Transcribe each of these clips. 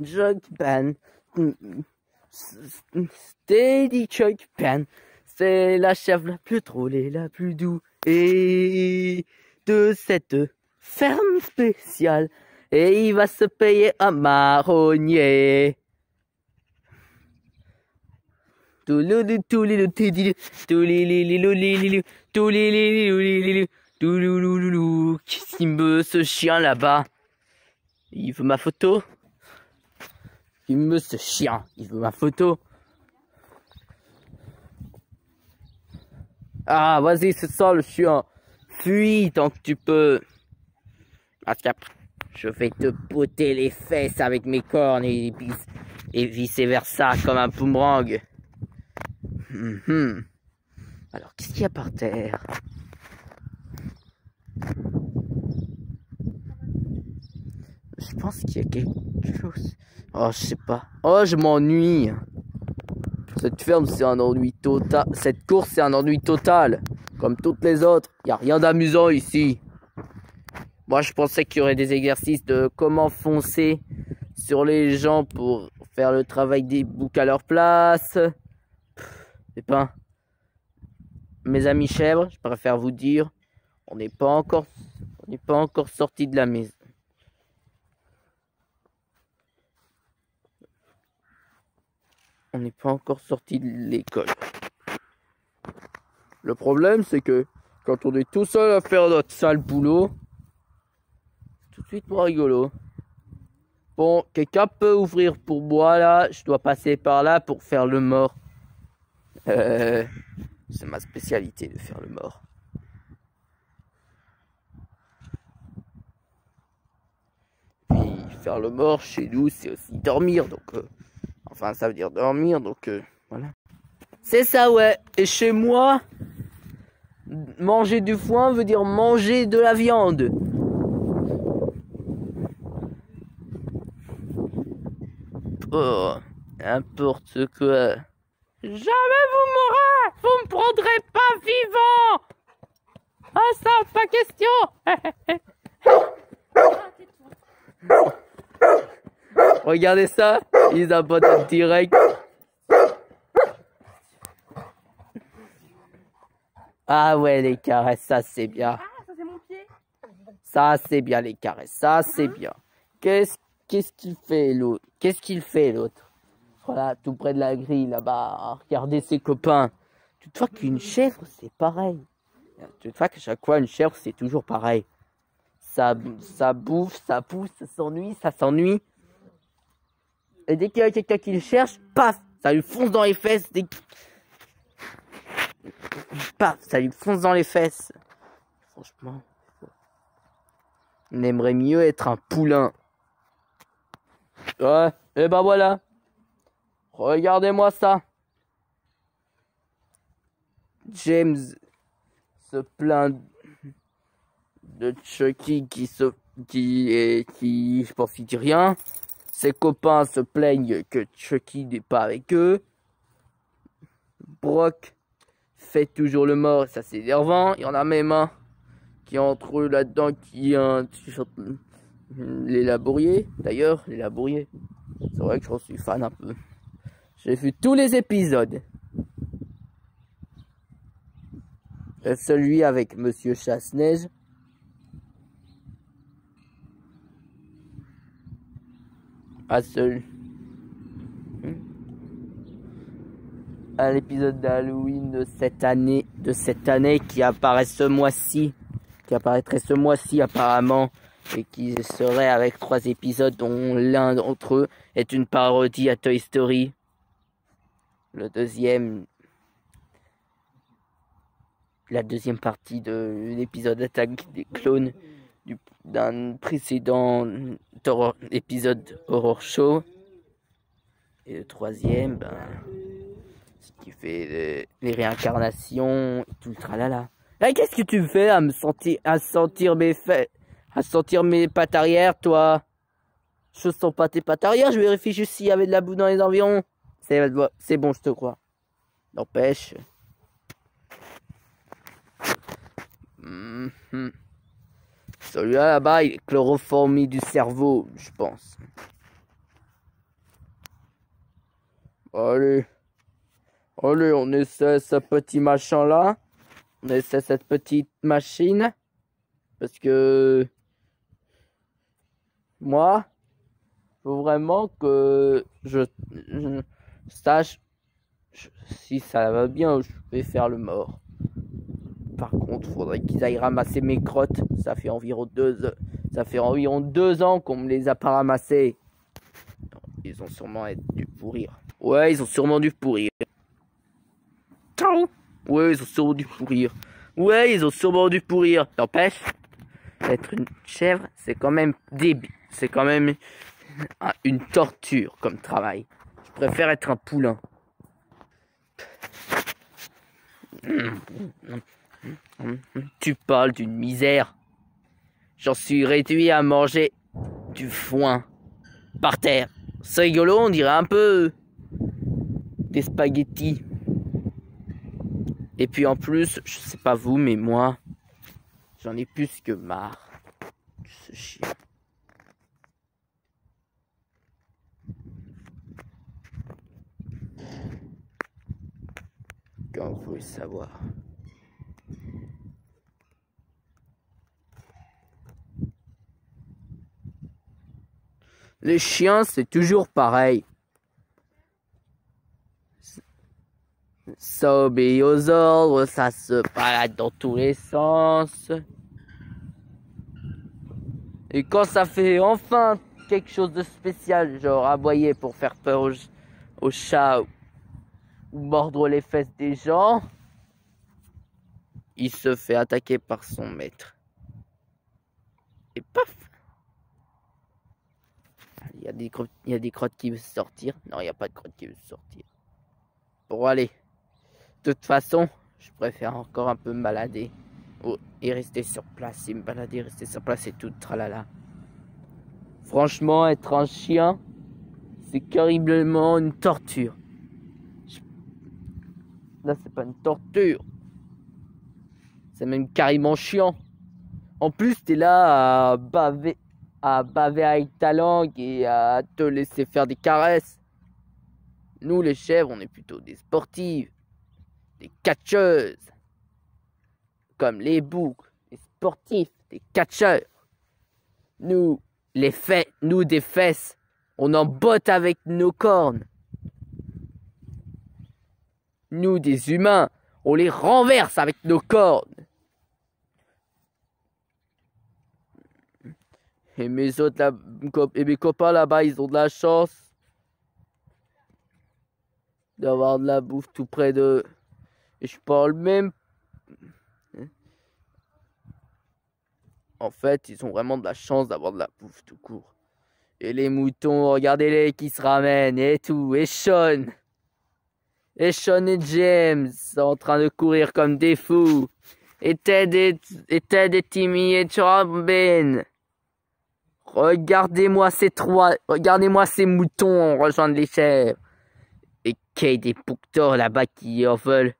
Chuck Pan. Steady Chuck Pan. C'est la chèvre la plus drôle et la plus douce et de cette ferme spéciale. Et il va se payer un marronnier. Qu'est-ce qu'il me veut ce chien là-bas? Il veut ma photo? Il me veut ce chien, il veut ma photo. Ah, vas-y, c'est ça le chien. Fuis tant que tu peux. Parce qu'après, je vais te botter les fesses avec mes cornes et vice versa comme un boomerang. Alors, qu'est-ce qu'il y a par terre? Je pense qu'il y a quelque chose. Oh, je sais pas. Oh, je m'ennuie. Cette ferme, c'est un ennui total. Cette course, c'est un ennui total. Comme toutes les autres. Il n'y a rien d'amusant ici. Moi, je pensais qu'il y aurait des exercices de comment foncer sur les gens pour faire le travail des boucs à leur place. C'est pas. Mes amis chèvres, je préfère vous dire, on n'est pas encore sorti de la maison. On n'est pas encore sorti de l'école. Le problème, c'est que quand on est tout seul à faire notre sale boulot, c'est tout de suite moins rigolo. Bon, quelqu'un peut ouvrir pour moi là. Je dois passer par là pour faire le mort. C'est ma spécialité de faire le mort. Puis faire le mort chez nous, c'est aussi dormir. Donc, enfin, ça veut dire dormir. Donc, voilà. C'est ça, ouais. Et chez moi, manger du foin veut dire manger de la viande. Oh, n'importe quoi. Jamais vous mourrez, vous me prendrez pas vivant. Ah ça, pas question. Regardez ça, ils abandonnent direct. Ah ouais, les caresses, ça c'est bien. Ah, ça c'est mon pied. Ça c'est bien les caresses, ça c'est bien. Qu'est-ce qu'il fait l'autre? Qu'est-ce qu'il fait l'autre? Voilà, tout près de la grille, là-bas, regardez ses copains. Toutefois qu'une chèvre, c'est pareil. Toutefois qu'à chaque fois, une chèvre, c'est toujours pareil. Ça bouffe, ça pousse, ça s'ennuie. Et dès qu'il y a quelqu'un qui le cherche, paf, ça lui fonce dans les fesses. Paf, ça lui fonce dans les fesses. Franchement, on aimerait mieux être un poulain. Ouais, et ben voilà. Regardez-moi ça. James se plaint de Chucky qui je pense qu'il dit rien. Ses copains se plaignent que Chucky n'est pas avec eux. Brock fait toujours le mort, ça c'est énervant. Il y en a même un qui entre eux là-dedans qui les labouriers. D'ailleurs, les labouriers, c'est vrai que j'en suis fan un peu. J'ai vu tous les épisodes. Celui avec Monsieur Chasse-Neige. À l'épisode d'Halloween de cette année qui apparaît ce mois-ci, qui apparaîtrait ce mois-ci apparemment, et qui serait avec 3 épisodes dont l'un d'entre eux est une parodie à Toy Story. La deuxième partie de l'épisode Attaque des clones d'un précédent épisode Horror Show. Et le troisième, ce qui fait les réincarnations et tout le tralala. Hey, qu'est-ce que tu fais à sentir mes pattes arrière, toi? Je sens pas tes pattes arrière, je vérifie juste s'il y avait de la boue dans les environs. C'est bon, je te crois. N'empêche. Celui-là là-bas, il est chloroformé du cerveau, je pense. Allez, allez, on essaie ce petit machin-là. On essaie cette petite machine. Parce que moi, faut vraiment que je sache si ça va bien, je vais faire le mort. Par contre, faudrait qu'ils aillent ramasser mes crottes. Ça fait environ 2 ans qu'on me les a pas ramassées. Ils ont sûrement dû pourrir. Ouais, ils ont sûrement dû pourrir. Ciao. Ouais, ils ont sûrement dû pourrir. Ouais, ils ont sûrement dû pourrir. N'empêche, être une chèvre, c'est quand même débile. C'est quand même une torture comme travail. Je préfère être un poulain. Tu parles d'une misère. J'en suis réduit à manger du foin par terre. C'est rigolo, on dirait un peu des spaghettis. Et puis en plus, je sais pas vous, mais moi, j'en ai plus que marre de ce chien. Quand vous voulez savoir. Les chiens, c'est toujours pareil. Ça obéit aux ordres, ça se balade dans tous les sens. Et quand ça fait enfin quelque chose de spécial, genre aboyer pour faire peur aux chats ou mordre les fesses des gens, il se fait attaquer par son maître. Et paf! Il y a des crottes qui veulent sortir. Non, il n'y a pas de crottes qui veulent sortir. Bon, allez. De toute façon, je préfère encore un peu me balader. Et rester sur place. Et me balader, rester sur place et tout, tralala. Franchement, être un chien, c'est carrément une torture. Là, c'est pas une torture. C'est même carrément chiant. En plus, t'es là à baver avec ta langue et à te laisser faire des caresses. Nous, les chèvres, on est plutôt des sportives, des catcheuses. Comme les boucs, des sportifs, des catcheurs. Nous, nous des fesses, on en botte avec nos cornes. Nous, des humains, on les renverse avec nos cornes. Et mes copains là-bas, ils ont de la chance d'avoir de la bouffe tout près d'eux. Et je parle même... En fait, ils ont vraiment de la chance d'avoir de la bouffe tout court. Et les moutons, regardez-les qui se ramènent et tout. Et Sean et James sont en train de courir comme des fous. Et Ted et Timmy et Robin. Regardez-moi ces moutons rejoindre les chèvres. Et Kate et Puktor là-bas qui en veulent.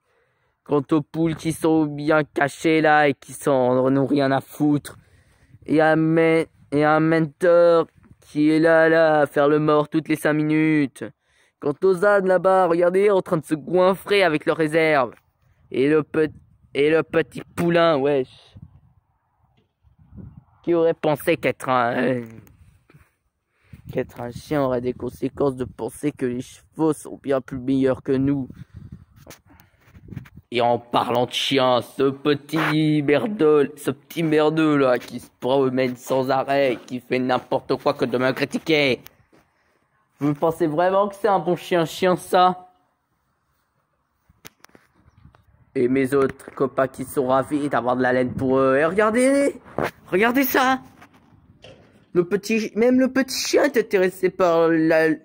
Quant aux poules qui sont bien cachées là et qui n'ont rien à foutre. Et un mentor qui est là à faire le mort toutes les 5 minutes. Quant aux ânes là-bas, regardez, en train de se goinfrer avec leurs réserves. Et le petit poulain, wesh. Qui aurait pensé qu'être un chien aurait des conséquences de penser que les chevaux sont bien plus meilleurs que nous. Et en parlant de chien, ce petit merdeux là qui se promène sans arrêt, qui fait n'importe quoi que de me critiquer. Vous pensez vraiment que c'est un bon chien ça? Et mes autres copains qui sont ravis d'avoir de la laine pour eux. Et regardez ça. Même le petit chien est intéressé par la... Même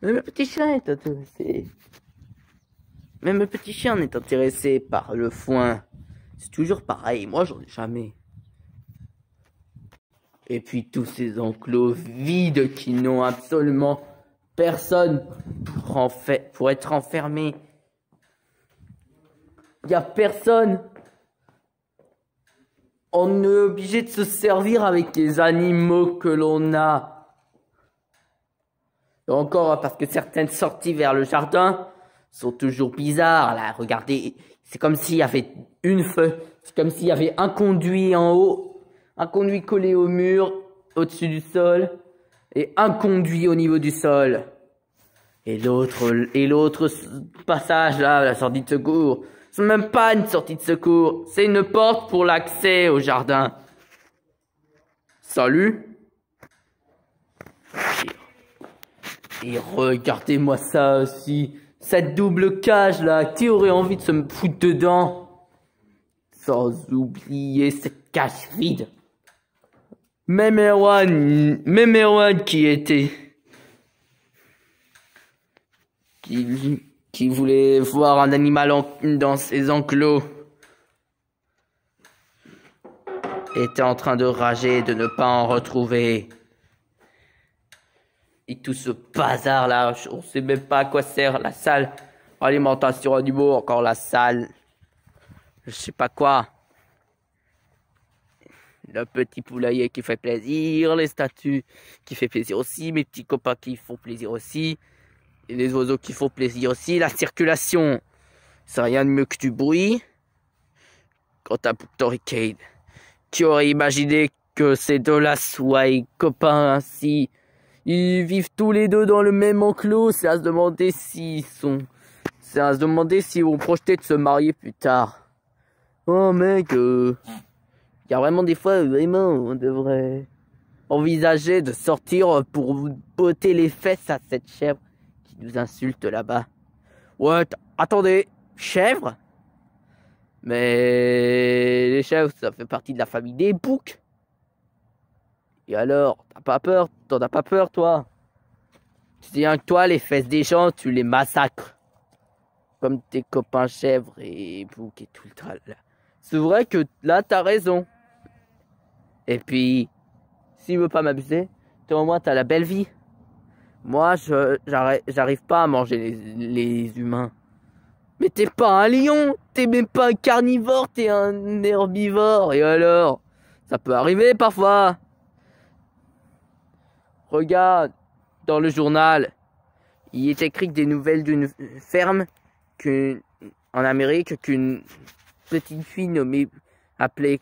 le petit chien est intéressé. Même le petit chien est intéressé par le foin. C'est toujours pareil, moi j'en ai jamais. Et puis tous ces enclos vides qui n'ont absolument personne pour être enfermé. Il n'y a personne. On est obligé de se servir avec les animaux que l'on a. Et encore parce que certaines sorties vers le jardin sont toujours bizarres. Là, regardez, c'est comme s'il y avait une feuille, c'est comme s'il y avait un conduit en haut, un conduit collé au mur, au-dessus du sol, et un conduit au niveau du sol. Et l'autre passage là, la sortie de secours, c'est même pas une sortie de secours, c'est une porte pour l'accès au jardin. Salut. Et regardez-moi ça aussi. Cette double cage là, qui aurait envie de se me foutre dedans? Sans oublier cette cage vide. Même Erwan qui voulait voir un animal dans ses enclos était en train de rager de ne pas en retrouver. Et tout ce bazar là, on sait même pas à quoi sert la salle. Alimentation animaux, encore la salle. Je sais pas quoi. Le petit poulailler qui fait plaisir, les statues qui fait plaisir aussi, mes petits copains qui font plaisir aussi, et les oiseaux qui font plaisir aussi, la circulation. C'est rien de mieux que du bruit. Quant à Torricade, qui aurait imaginé que ces deux-là soient copains ainsi? Ils vivent tous les deux dans le même enclos, c'est à se demander c'est à se demander s'ils vont projeter de se marier plus tard. Oh mec, y a vraiment des fois, vraiment, on devrait envisager de sortir pour botter les fesses à cette chèvre qui nous insulte là-bas. Ouais, attendez, chèvre? Mais les chèvres, ça fait partie de la famille des boucs. Et alors, t'as pas peur? T'en as pas peur, toi? Tu dis que toi, les fesses des gens, tu les massacres. Comme tes copains chèvres et boucs et tout le tralala. C'est vrai que là, t'as raison. Et puis, s'il veut pas m'abuser, toi au moins t'as la belle vie. Moi, j'arrive pas à manger les humains. Mais t'es pas un lion, t'es même pas un carnivore, t'es un herbivore. Et alors, ça peut arriver parfois. Regarde, dans le journal, il est écrit des nouvelles d'une ferme en Amérique qu'une petite fille appelée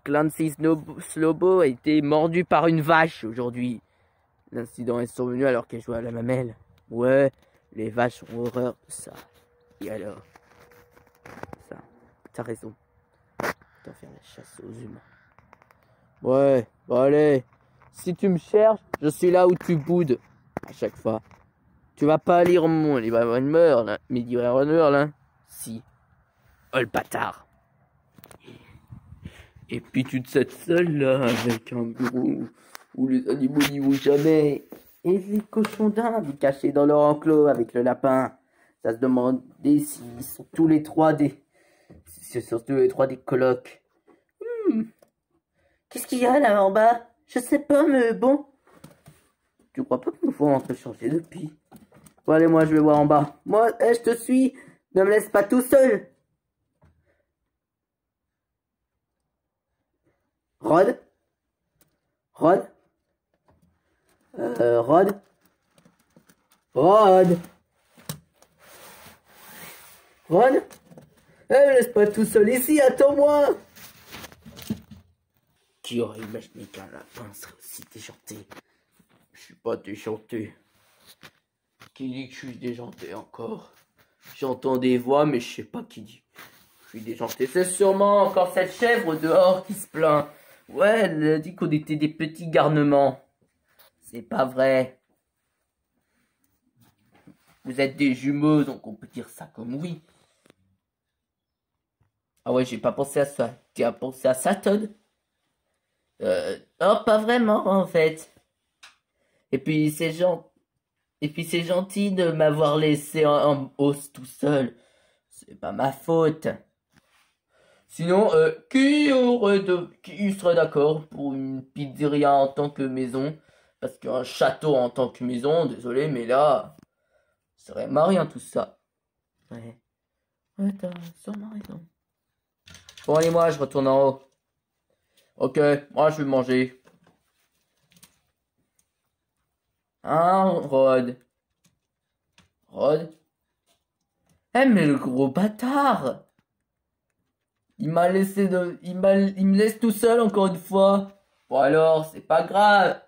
Clancy Slobo a été mordue par une vache aujourd'hui. L'incident est survenu alors qu'elle jouait à la mamelle. Ouais, les vaches ont horreur de ça. Et alors? Ça, t'as raison. On doit faire la chasse aux humains. Ouais, bon allez. Si tu me cherches, je suis là où tu boudes. À chaque fois. Tu vas pas lire mon livre Runner, là. Mes livres Runner, là. Si. Oh le bâtard. Et puis tu te sens seul, là, avec un bureau où les animaux n'y vont jamais. Et les cochons d'Inde cachés dans leur enclos avec le lapin. Ça se demandait s'ils sont tous les trois ce sont tous les trois des colocs. Qu'est-ce qu'il y a là en bas? Je sais pas, mais bon. Tu crois pas qu'on faut un peu changer depuis? Bon, allez, moi je vais voir en bas. Moi, je te suis. Ne me laisse pas tout seul. Rod? Rod? Rod? Rod? Rod? Me laisse pas tout seul ici, attends-moi! Qui aurait imaginé qu'un lapin serait aussi déjanté? Je suis pas déjanté. Qui dit que je suis déjanté encore? J'entends des voix, mais je sais pas qui dit. Je suis déjanté. C'est sûrement encore cette chèvre dehors qui se plaint. Ouais, elle a dit qu'on était des petits garnements. C'est pas vrai. Vous êtes des jumeaux, donc on peut dire ça comme oui. Ah ouais, j'ai pas pensé à ça. Tu as pensé à ça, Todd? Non, pas vraiment, en fait. Et puis, c'est gentil de m'avoir laissé en hausse tout seul. C'est pas ma faute. Sinon, qui serait d'accord pour une pizzeria en tant que maison? Parce qu'un château en tant que maison, désolé, mais là, ça serait marrant tout ça. Ouais. Ouais, t'as sûrement raison. Bon, allez, moi, je retourne en haut. Ok, moi, je vais manger. Hein, Rod? Rod? Eh, mais le gros bâtard! Il m'a laissé il me laisse tout seul encore une fois. Bon alors, c'est pas grave.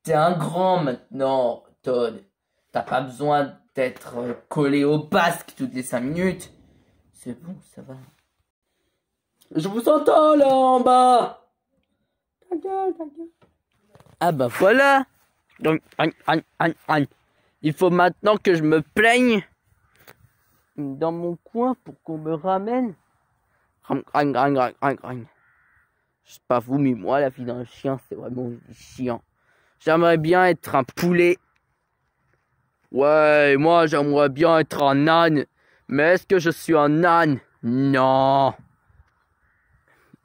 T'es un grand maintenant, Todd. T'as pas besoin d'être collé au basque toutes les 5 minutes. C'est bon, ça va. Je vous entends là en bas. Ta gueule, ta gueule. Ah bah voilà. Donc, il faut maintenant que je me plaigne dans mon coin pour qu'on me ramène. Je sais pas vous, mais moi, la vie d'un chien, c'est vraiment chiant. J'aimerais bien être un poulet. Ouais, moi, j'aimerais bien être un âne. Mais est-ce que je suis un âne? Non.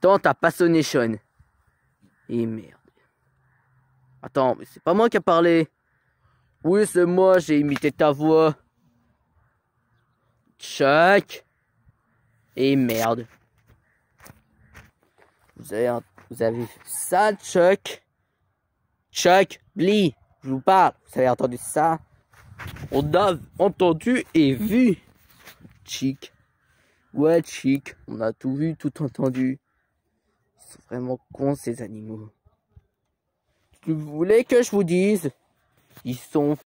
Tant t'as pas sonné, Sean. Et merde. Attends, mais c'est pas moi qui a parlé. Oui, c'est moi, j'ai imité ta voix. Chuck. Et merde. Vous avez vu ça, Chuck? Chuck, Lee, je vous parle. Vous avez entendu ça? On a entendu et vu. Chick. Ouais, Chick. On a tout vu, tout entendu. Ils sont vraiment cons, ces animaux. Vous voulez que je vous dise? Ils sont